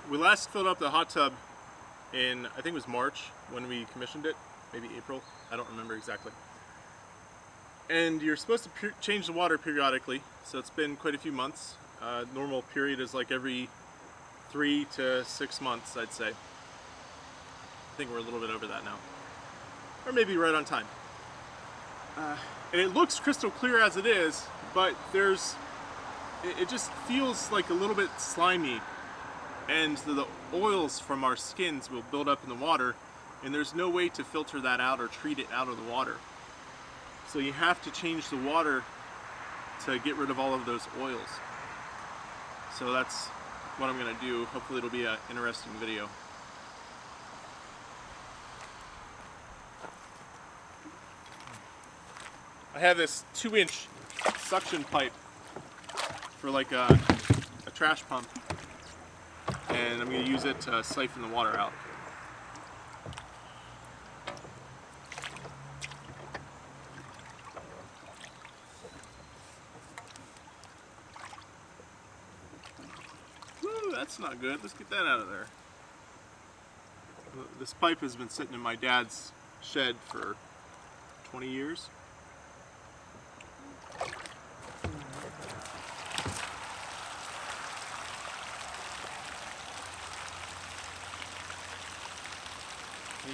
We last filled up the hot tub in, I think it was March when we commissioned it, maybe April, I don't remember exactly. And you're supposed to change the water periodically, so it's been quite a few months. Normal period is like every 3 to 6 months, I'd say. I think we're a little bit over that now. Or maybe right on time. And it looks crystal clear as it is, but it just feels like a little bit slimy. And the oils from our skins will build up in the water, and there's no way to filter that out or treat it out of the water. So you have to change the water to get rid of all of those oils. So that's what I'm gonna do. Hopefully it'll be an interesting video. I have this 2-inch suction pipe for like a trash pump, and I'm going to use it to siphon the water out. Woo, that's not good. Let's get that out of there. This pipe has been sitting in my dad's shed for 20 years.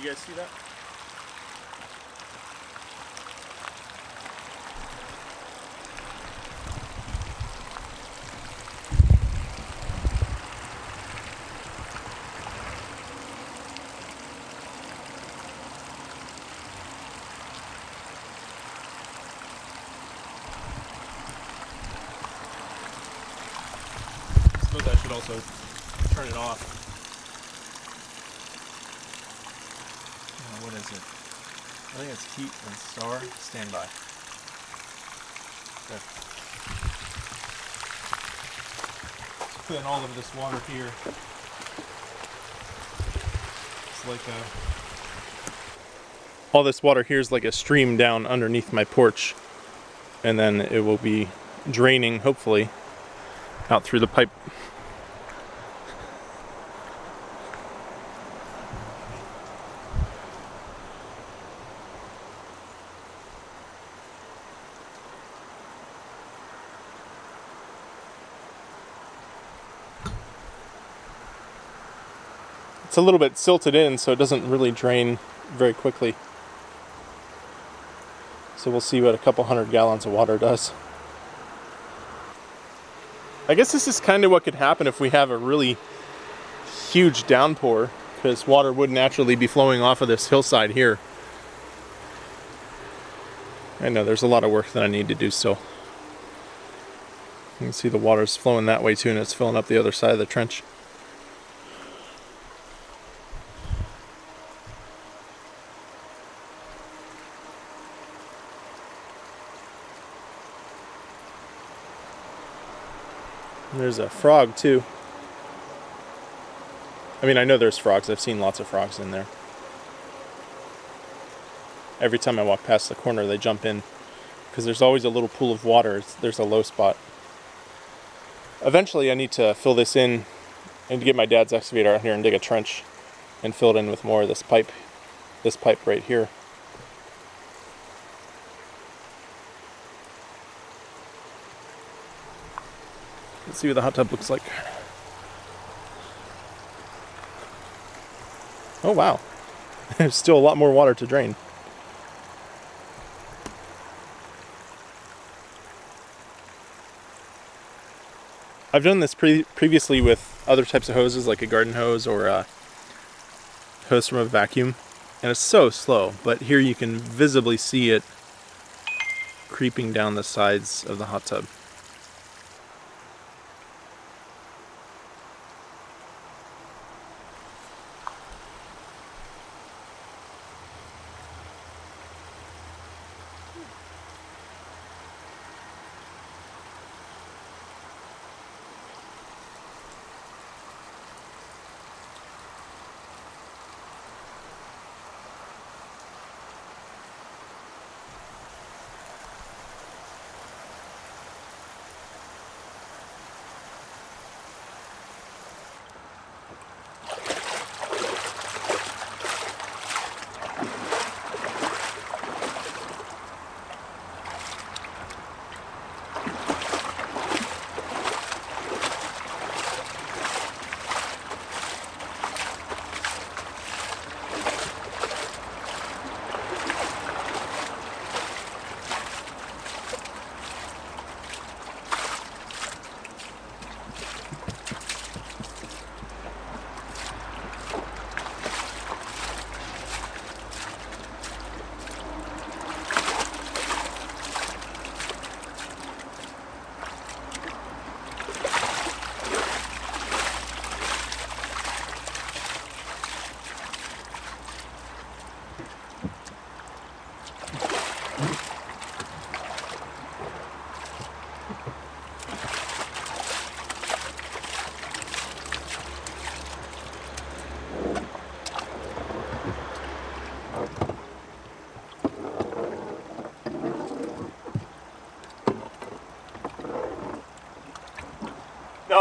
You guys see that? I suppose I should also turn it off. What is it? I think it's heat and star. Standby. Okay. Put in all of this water here. It's like all this water here is like a stream down underneath my porch, and then it will be draining, hopefully, out through the pipe. It's a little bit silted in, so it doesn't really drain very quickly. So we'll see what a couple 100 gallons of water does. I guess this is kind of what could happen if we have a really huge downpour, because water would naturally be flowing off of this hillside here. I know there's a lot of work that I need to do still. You can see the water's flowing that way too, and it's filling up the other side of the trench. There's a frog too. I mean, I know there's frogs. I've seen lots of frogs in there. Every time I walk past the corner, they jump in, because there's always a little pool of water. There's a low spot. Eventually, I need to fill this in and get my dad's excavator out here and dig a trench and fill it in with more of this pipe right here. Let's see what the hot tub looks like. Oh wow, there's still a lot more water to drain. I've done this previously with other types of hoses, like a garden hose or a hose from a vacuum, and it's so slow, but here you can visibly see it creeping down the sides of the hot tub.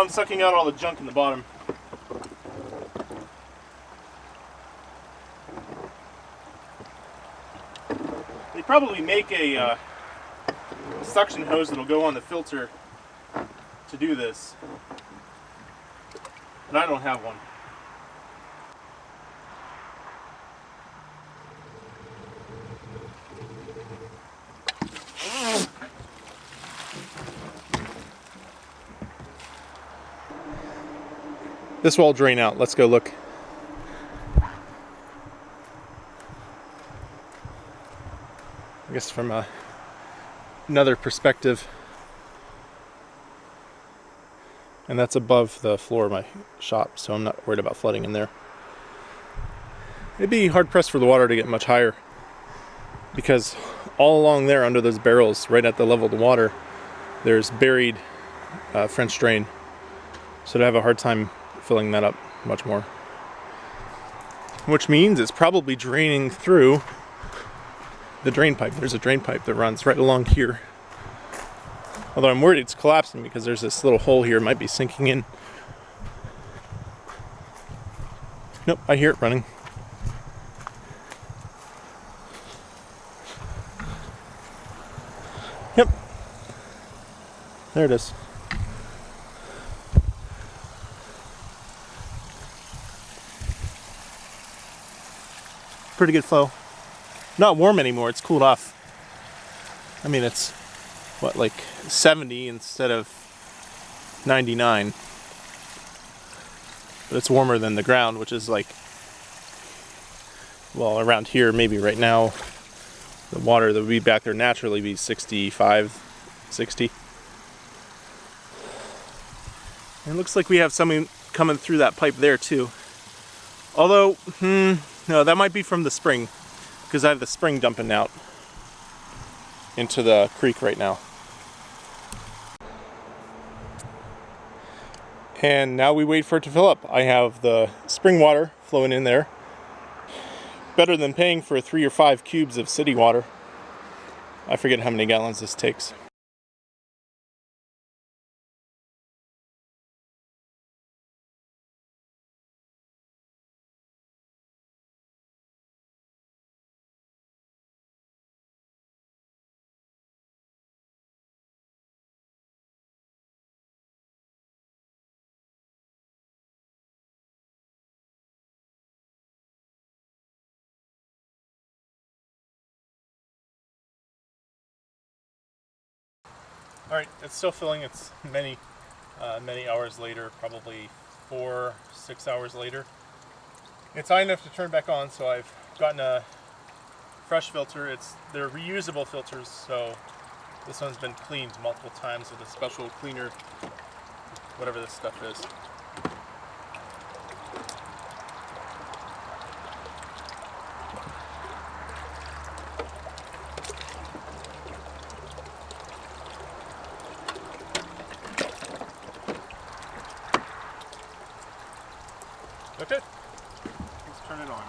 Now I'm sucking out all the junk in the bottom. They probably make a suction hose that'll go on the filter to do this, but I don't have one. This will all drain out. Let's go look. I guess from another perspective. And that's above the floor of my shop, so I'm not worried about flooding in there. It'd be hard pressed for the water to get much higher, because all along there under those barrels, right at the level of the water, there's buried French drain. So I'd have a hard time filling that up much more. Which means it's probably draining through the drain pipe. There's a drain pipe that runs right along here. Although I'm worried it's collapsing because there's this little hole here, it might be sinking in. Nope, I hear it running. Yep. There it is. Pretty good flow. Not warm anymore, it's cooled off. I mean, it's what, like 70 instead of 99. But it's warmer than the ground, which is like, well, around here, maybe right now, the water that would be back there naturally be 65, 60. And it looks like we have something coming through that pipe there too. Although, no, that might be from the spring, because I have the spring dumping out into the creek right now. And now we wait for it to fill up. I have the spring water flowing in there. Better than paying for 3 or 5 cubes of city water. I forget how many gallons this takes. Alright, it's still filling. It's many hours later, probably 4-6 hours later. It's high enough to turn back on, so I've gotten a fresh filter. They're reusable filters, so this one's been cleaned multiple times with a special cleaner, whatever this stuff is. Okay, let's turn it on.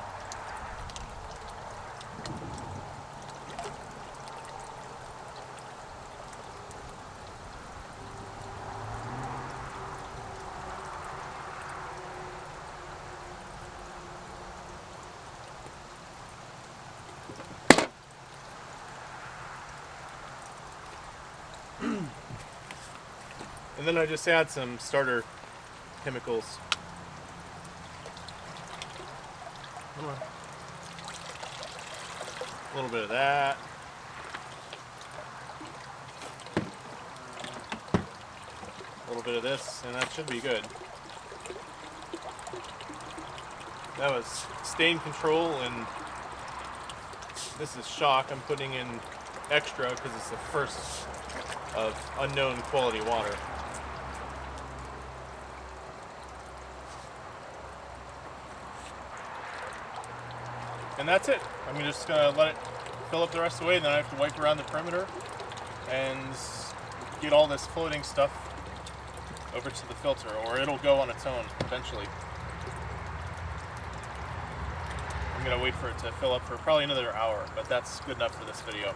And then I just add some starter chemicals. A little bit of that. A little bit of this, and that should be good. That was stain control, and this is shock. I'm putting in extra because it's the first of unknown quality water. And that's it. I'm just gonna let it fill up the rest of the way, and then I have to wipe around the perimeter and get all this floating stuff over to the filter, or it'll go on its own eventually. I'm gonna wait for it to fill up for probably another hour, but that's good enough for this video.